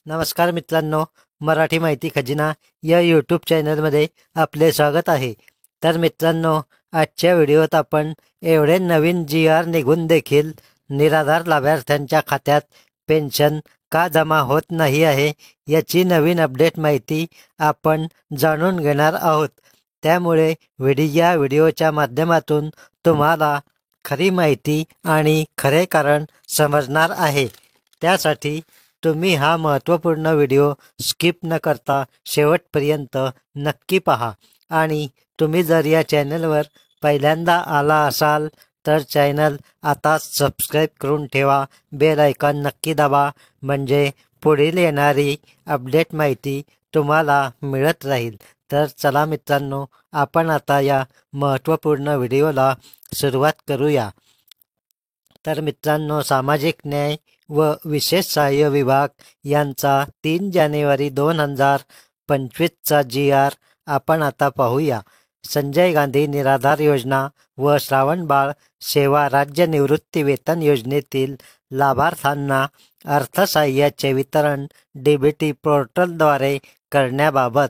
नमस्कार मित्रांनो, मराठी माहिती खजिना या यूट्यूब चॅनलमध्ये आपले स्वागत आहे. तर मित्रांनो, आजच्या व्हिडिओत आपण एवढे नवीन GR निघून देखील निराधार लाभार्थ्यांच्या खात्यात पेन्शन का जमा होत नाही आहे याची नवीन अपडेट माहिती आपण जाणून घेणार आहोत. त्यामुळे या व्हिडिओच्या माध्यमातून तुम्हाला खरी माहिती आणि खरे कारण समजणार आहे. त्यासाठी तुम्ही हा महत्त्वपूर्ण व्हिडिओ स्किप न करता शेवटपर्यंत नक्की पहा. आणि तुम्ही जर या चॅनलवर पहिल्यांदा आला असाल तर चॅनल आता सबस्क्राईब करून ठेवा. बेल आयकॉन नक्की दाबा, म्हणजे पुढील येणारी अपडेट माहिती तुम्हाला मिळत राहील. तर चला मित्रांनो, आपण आता या महत्त्वपूर्ण व्हिडिओला सुरुवात करूया. तर मित्रांनो, सामाजिक न्याय व विशेष सहाय्य विभाग यांचा 3 जानेवारी 2025चा GR आपण आता पाहूया. संजय गांधी निराधार योजना व श्रावणबाळ सेवा राज्य निवृत्ती वेतन योजनेतील लाभार्थ्यांना अर्थसहाय्याचे वितरण DBT पोर्टलद्वारे करण्याबाबत.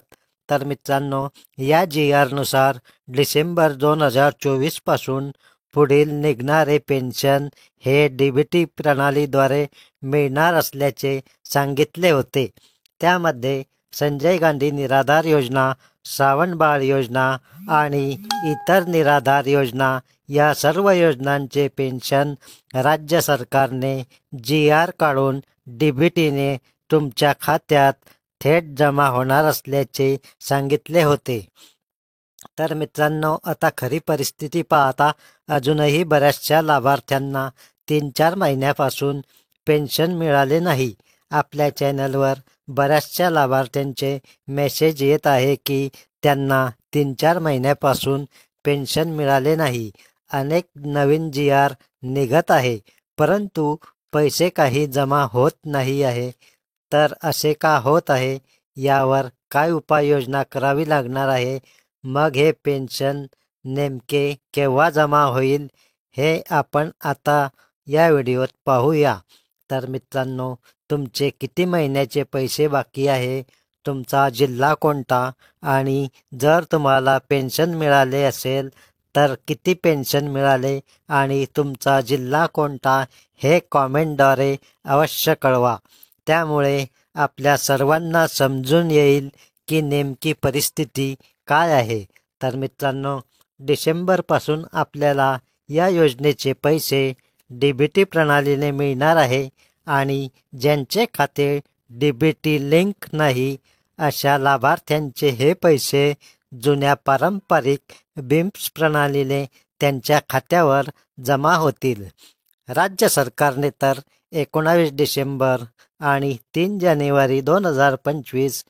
तर मित्रांनो, या GRनुसार डिसेंबर 2024 पासून पुढील निघणारे पेन्शन हे DBT प्रणालीद्वारे मिळणार असल्याचे सांगितले होते. त्यामध्ये संजय गांधी निराधार योजना, श्रावणबाळ योजना आणि इतर निराधार योजना या सर्व योजनांचे पेन्शन राज्य सरकारने GR काढून DBTने तुमच्या खात्यात थेट जमा होणार असल्याचे सांगितले होते. तर मित्रांनो, आता खरी परिस्थिती पाहता अजूनही बऱ्याचशा लाभार्थ्यांना 3-4 महिन्यापासून पेन्शन मिळाले नाही. आपल्या चॅनलवर बऱ्याचशा लाभार्थ्यांचे मेसेज येत आहे की त्यांना 3-4 महिन्यापासून पेन्शन मिळाले नाही. अनेक नवीन GR निघत आहे, परंतु पैसे काही जमा होत नाही आहे. तर असे का होत आहे, यावर काय उपाययोजना करावी लागणार आहे, मग हे पेन्शन नेमके केव्हा जमा होईल, हे आपण आता या व्हिडिओत पाहूया. तर मित्रांनो, तुमचे किती महिन्याचे पैसे बाकी आहे, तुमचा जिल्हा कोणता, आणि जर तुम्हाला पेन्शन मिळाले असेल तर किती पेन्शन मिळाले आणि तुमचा जिल्हा कोणता, हे कॉमेंटद्वारे अवश्य कळवा. त्यामुळे आपल्या सर्वांना समजून येईल की नेमकी परिस्थिती काय आहे. तर मित्रांनो, डिसेंबरपासून आपल्याला या योजनेचे पैसे DBT प्रणालीने मिळणार आहे. आणि ज्यांचे खाते DBT लिंक नाही अशा लाभार्थ्यांचे हे पैसे जुन्या पारंपरिक BIMS प्रणालीने त्यांच्या खात्यावर जमा होतील. राज्य सरकारने तर 19 डिसेंबर आणि 3 जानेवारी 2025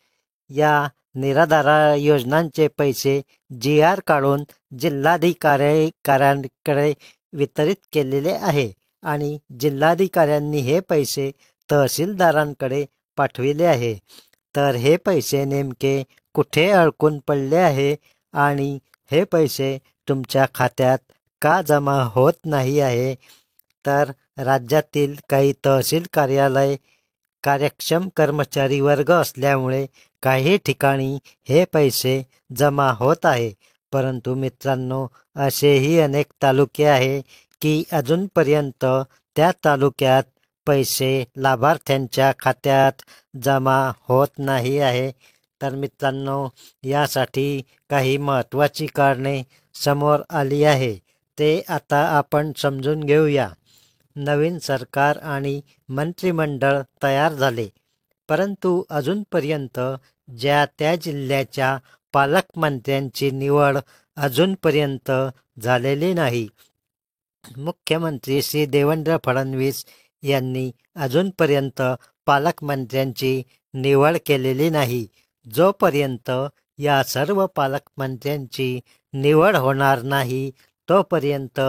या निराधार योजनांचे पैसे GR काढून जिल्हाधिकाऱ्यांकडे वितरित केलेले आहे आणि जिल्हाधिकाऱ्यांनी हे पैसे तहसीलदारांकडे पाठविले आहे. तर हे पैसे नेमके कुठे अडकून पडले आहे आणि हे पैसे तुमच्या खात्यात का जमा होत नाही आहे, तर राज्यातील काही तहसील कार्यालय कार्यक्षम कर्मचारी वर्ग असल्यामुळे काही ठिकाणी हे पैसे जमा होत आहे. परंतु मित्रांनो, असेही अनेक तालुके आहे की अजूनपर्यंत त्या तालुक्यात पैसे लाभार्थ्यांच्या खात्यात जमा होत नाही आहे. तर मित्रांनो, यासाठी काही महत्त्वाची कारणे समोर आली आहे, ते आता आपण समजून घेऊया. नवीन सरकार आणि मंत्रिमंडळ तयार झाले, परंतु अजूनपर्यंत ज्या त्या जिल्ह्याच्या पालकमंत्र्यांची निवड अजूनपर्यंत झालेली नाही. मुख्यमंत्री श्री देवेंद्र फडणवीस यांनी अजूनपर्यंत पालकमंत्र्यांची निवड केलेली नाही. जोपर्यंत या सर्व पालकमंत्र्यांची निवड होणार नाही, तोपर्यंत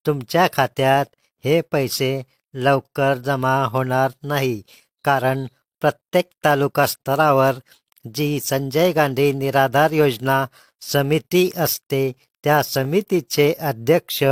तुमच्या खात्यात हे पैसे लवकर जमा होणार नाही. कारण प्रत्येक तालुका स्तरावर जी संजय गांधी निराधार योजना समिती असते, त्या समितीचे अध्यक्ष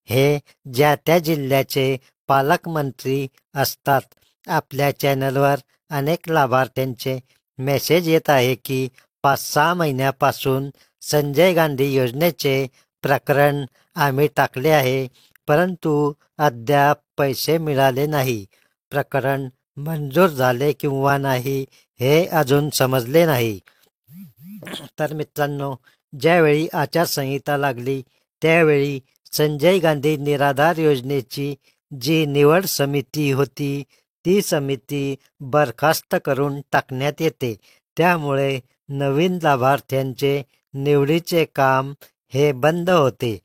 हे ज्या त्या जिल्ह्याचे पालकमंत्री असतात. आपल्या चॅनलवर अनेक लाभार्थ्यांचे मेसेज येत आहे की 5-6 महिन्यापासून संजय गांधी योजनेचे प्रकरण आम्ही टाकले आहे, परंतु अद्याप पैसे मिळाले नाही. प्रकरण मंजूर झाले किंवा नाही हे अजून समजले नाही. तर मित्रांनो, ज्यावेळी आचारसंहिता लागली त्यावेळी संजय गांधी निराधार योजनेची जी निवड समिती होती ती समिती बरखास्त करून टाकण्यात येते. त्यामुळे नवीन लाभार्थ्यांचे निवडीचे काम हे बंद होते.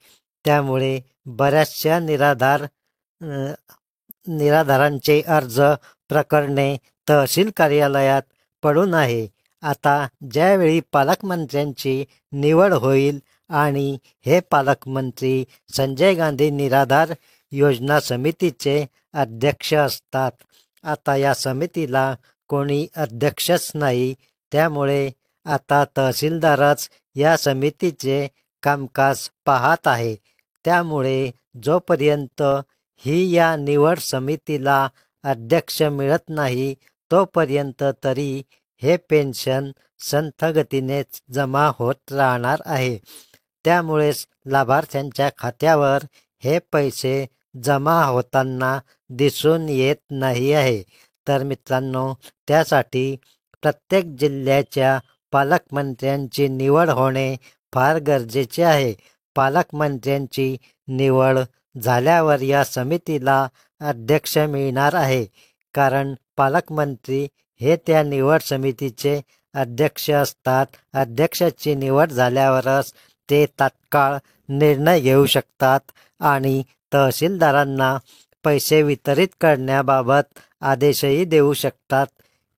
त्यामुळे बऱ्याचशा निराधारांचे अर्ज प्रकरणे तहसील कार्यालयात पडून आहे. आता ज्यावेळी पालकमंत्र्यांची निवड होईल आणि हे पालकमंत्री संजय गांधी निराधार योजना समितीचे अध्यक्ष असतात. आता या समितीला कोणी अध्यक्षच नाही, त्यामुळे आता तहसीलदारच या समितीचे कामकाज पाहत आहे. त्यामुळे जोपर्यंत या निवड समितीला अध्यक्ष मिळत नाही तोपर्यंत तरी हे पेन्शन संथ गतीनेच जमा होत राहणार आहे. त्यामुळेच लाभार्थ्यांच्या खात्यावर हे पैसे जमा होताना दिसून येत नाही आहे. तर मित्रांनो, त्यासाठी प्रत्येक जिल्ह्याच्या पालकमंत्र्यांची निवड होणे फार गरजेचे आहे. पालकमंत्र्यांची निवड झाल्यावर या समितीला अध्यक्ष मिळणार आहे, कारण पालकमंत्री हे त्या निवड समितीचे अध्यक्ष असतात. अध्यक्षाची निवड झाल्यावरच ते तात्काळ निर्णय घेऊ शकतात आणि तहसीलदारांना पैसे वितरित करण्याबाबत आदेशही देऊ शकतात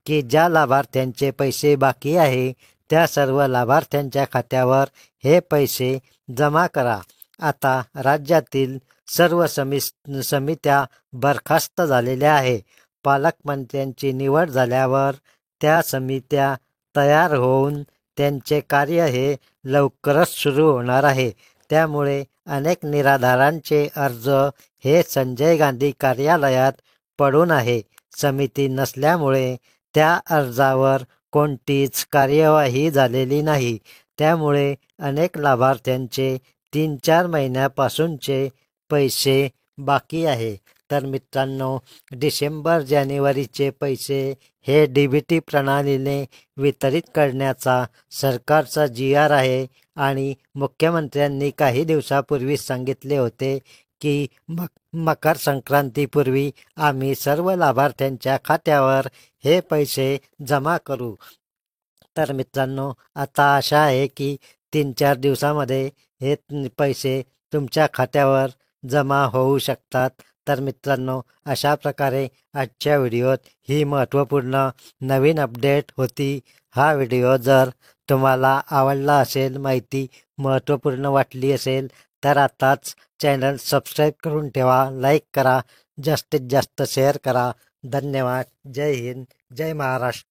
की ज्या लाभार्थ्यांचे पैसे बाकी आहे त्या सर्व लाभार्थ्यांच्या खात्यावर हे पैसे जमा करा. आता राज्यातील सर्व समित्या बरखास्त झालेल्या आहे. पालकमंत्र्यांची निवड झाल्यावर त्या समित्या तयार होऊन त्यांचे कार्य हे लवकरच सुरू होणार आहे. त्यामुळे अनेक निराधारांचे अर्ज हे संजय गांधी कार्यालयात पडून आहे. समिती नसल्यामुळे त्या अर्जावर कोणतीच कार्यवाही झालेली नाही. त्यामुळे अनेक लाभार्थ्यांचे 3-4 महिन्यापासूनचे पैसे बाकी आहे. तर मित्रांनो, डिसेंबर-जानेवारीचे पैसे हे DBT प्रणालीने वितरित करण्याचा सरकारचा GR आहे आणि मुख्यमंत्र्यांनी काही दिवसापूर्वी सांगितले होते की मकर संक्रांतीपूर्वी आम्ही सर्व लाभार्थ्यांच्या खात्यावर हे पैसे जमा करू. तर मित्रांनो, आता आशा आहे की 3-4 दिवसामध्ये हे पैसे तुमच्या खात्यावर जमा होऊ शकतात. तर मित्रांनो, अशा प्रकारे आजच्या व्हिडिओत ही महत्त्वपूर्ण नवीन अपडेट होती. हा व्हिडिओ जर तुम्हाला आवडला असेल, माहिती महत्त्वपूर्ण वाटली असेल तर आताच चॅनल सबस्क्राईब करून ठेवा, लाईक करा, जास्तीत जास्त शेअर करा. धन्यवाद. जय हिंद, जय महाराष्ट्र.